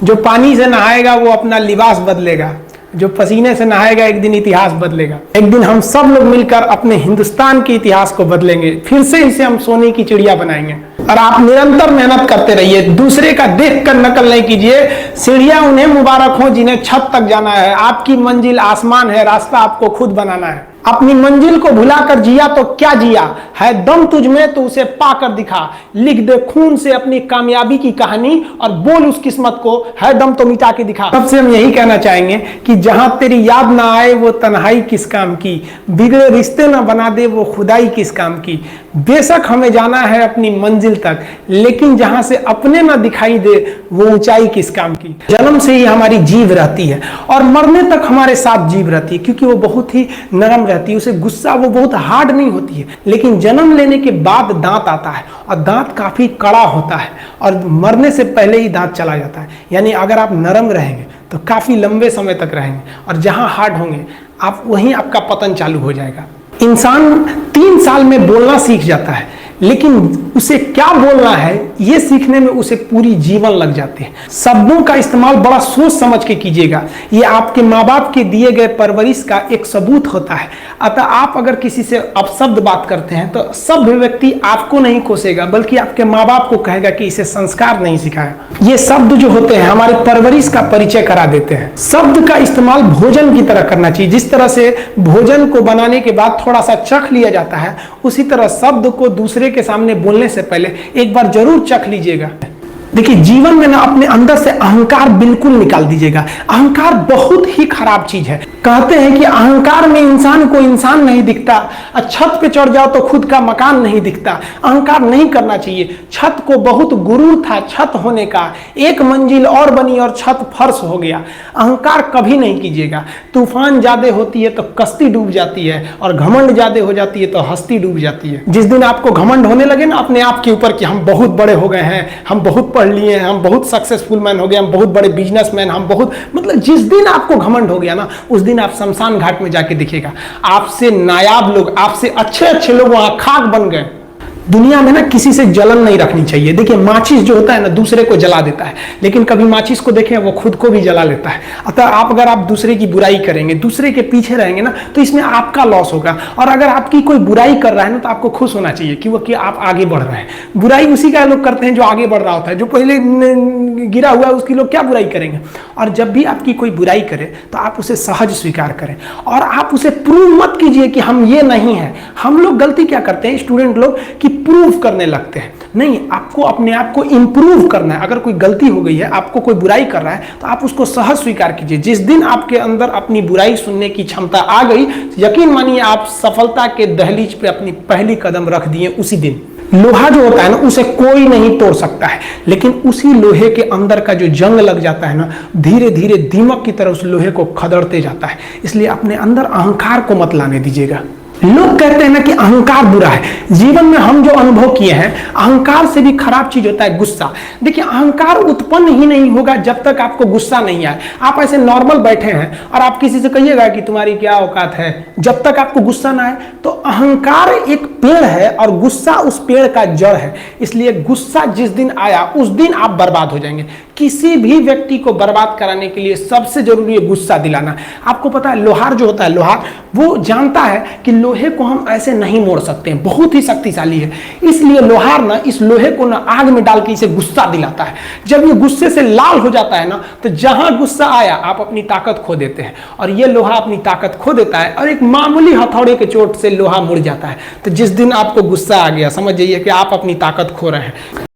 जो पानी से नहाएगा वो अपना लिबास बदलेगा, जो पसीने से नहाएगा एक दिन इतिहास बदलेगा। एक दिन हम सब लोग मिलकर अपने हिंदुस्तान के इतिहास को बदलेंगे, फिर से इसे हम सोने की चिड़िया बनाएंगे। और आप निरंतर मेहनत करते रहिए, दूसरे का देख कर नकल नहीं कीजिए। सीढ़ियां उन्हें मुबारक हो जिन्हें छत तक जाना है, आपकी मंजिल आसमान है, रास्ता आपको खुद बनाना है। अपनी मंजिल को भुलाकर जिया तो क्या जिया, है दम तुझ में तो उसे पाकर दिखा। लिख दे खून से अपनी कामयाबी की कहानी और बोल उस किस्मत को, है दम तो मिटा के दिखा। सबसे हम यही कहना चाहेंगे कि जहां तेरी याद ना आए वो तन्हाई किस काम की, बिगड़े रिश्ते ना बना दे वो खुदाई किस काम की। बेशक हमें जाना है अपनी मंजिल तक, लेकिन जहां से अपने ना दिखाई दे वो ऊंचाई किस काम की। जन्म से ही हमारी जीभ रहती है और मरने तक हमारे साथ जीभ रहती है, क्योंकि वो बहुत ही नरम रहती है, उसे गुस्सा वो बहुत हार्ड नहीं होती है। लेकिन जन्म लेने के बाद दांत आता है और दांत काफी कड़ा होता है और मरने से पहले ही दांत चला जाता है। यानी अगर आप नरम रहेंगे तो काफी लंबे समय तक रहेंगे, और जहां हार्ड होंगे आप वहीं आपका पतन चालू हो जाएगा। इंसान 3 साल में बोलना सीख जाता है, लेकिन उसे क्या बोलना है ये सीखने में उसे पूरी जीवन लग जाते हैं। शब्दों का इस्तेमाल बड़ा सोच समझ के कीजिएगा, ये आपके माँ बाप के दिए गए परवरिश का एक सबूत होता है। अतः आप अगर किसी से अपशब्द बात करते हैं तो सभ्य व्यक्ति आपको नहीं कोसेगा, बल्कि आपके माँ बाप को कहेगा कि इसे संस्कार नहीं सिखाया। ये शब्द जो होते हैं हमारे परवरिश का परिचय करा देते हैं। शब्द का इस्तेमाल भोजन की तरह करना चाहिए। जिस तरह से भोजन को बनाने के बाद थोड़ा सा चख लिया जाता है, उसी तरह शब्द को दूसरे के सामने बोलने से पहले एक बार जरूर चख लीजिएगा। देखिए, जीवन में ना अपने अंदर से अहंकार बिल्कुल निकाल दीजिएगा। अहंकार बहुत ही खराब चीज है। कहते हैं कि अहंकार में इंसान को इंसान नहीं दिखता, छत पे चढ़ जाओ तो खुद का मकान नहीं दिखता। अहंकार नहीं करना चाहिए। छत को बहुत गुरूर था छत होने का, एक मंजिल और बनी और छत फर्श हो गया। अहंकार कभी नहीं कीजिएगा। तूफान ज्यादा होती है तो कश्ती डूब जाती है, और घमंड ज्यादा हो जाती है तो हस्ती डूब जाती है। जिस दिन आपको घमंड होने लगे ना अपने आप के ऊपर कि हम बहुत बड़े हो गए हैं, हम बहुत पढ़ लिए हैं, हम बहुत सक्सेसफुल मैन हो गए, हम बहुत बड़े बिजनेसमैन, हम बहुत, मतलब जिस दिन आपको घमंड हो गया ना, उस दिन आप शमशान घाट में जाके देखिएगा आपसे नायाब लोग, आपसे अच्छे अच्छे लोग वहां खाक बन गए। दुनिया में ना किसी से जलन नहीं रखनी चाहिए। देखिए, माचिस जो होता है ना दूसरे को जला देता है, लेकिन कभी माचिस को देखें वो खुद को भी जला लेता है। अतः आप अगर आप दूसरे की बुराई करेंगे, दूसरे के पीछे रहेंगे ना, तो इसमें आपका लॉस होगा। और अगर आपकी कोई बुराई कर रहा है ना तो आपको खुश होना चाहिए कि आप आगे बढ़ रहे हैं। बुराई उसी का लोग करते हैं जो आगे बढ़ रहा होता है। जो पहले गिरा हुआ है उसकी लोग क्या बुराई करेंगे। और जब भी आपकी कोई बुराई करे तो आप उसे सहज स्वीकार करें, और आप उसे प्रूव मत कीजिए कि हम ये नहीं है। हम लोग गलती क्या करते हैं स्टूडेंट लोग, कि प्रूव करने लगते हैं। नहीं, आपको अपने आप को इंप्रूव करना है। अगर कोई गलती हो गई है, आपको कोई बुराई कर रहा है, तो आप उसको सहज स्वीकार कीजिए। जिस दिन आपके अंदर अपनी बुराई सुनने की क्षमता आ गई, यकीन मानिए आप सफलता के दहलीज पे अपनी पहली कदम रख दिए उसी दिन। लोहा जो होता है ना उसे कोई नहीं तोड़ सकता है, लेकिन उसी लोहे के अंदर का जो जंग लग जाता है ना, धीरे धीरे दीमक की तरह उस लोहे को खदड़ते जाता है। इसलिए अपने अंदर अहंकार को मत लाने दीजिएगा। लोग कहते हैं ना कि अहंकार बुरा है। जीवन में हम जो अनुभव किए हैं, अहंकार से भी खराब चीज होता है गुस्सा। देखिए, अहंकार उत्पन्न ही नहीं होगा जब तक आपको गुस्सा नहीं आए। आप ऐसे नॉर्मल बैठे हैं और आप किसी से कहिएगा कि तुम्हारी क्या औकात है, जब तक आपको गुस्सा ना आए। तो अहंकार एक पेड़ है और गुस्सा उस पेड़ का जड़ है। इसलिए गुस्सा जिस दिन आया उस दिन आप बर्बाद हो जाएंगे। किसी भी व्यक्ति को बर्बाद कराने के लिए सबसे जरूरी है गुस्सा दिलाना। आपको पता है लोहार जो होता है, लोहार वो जानता है कि लोहे को हम ऐसे नहीं मोड़ सकते हैं, बहुत ही शक्तिशाली है। इसलिए लोहार ना इस लोहे को ना आग में डाल के इसे गुस्सा दिलाता है। जब ये गुस्से से लाल हो जाता है ना, तो जहां गुस्सा आया आप अपनी ताकत खो देते हैं, और ये लोहा अपनी ताकत खो देता है और एक मामूली हथौड़े के चोट से लोहा मुड़ जाता है। तो जिस दिन आपको गुस्सा आ गया, समझ जाइए कि आप अपनी ताकत खो रहे हैं।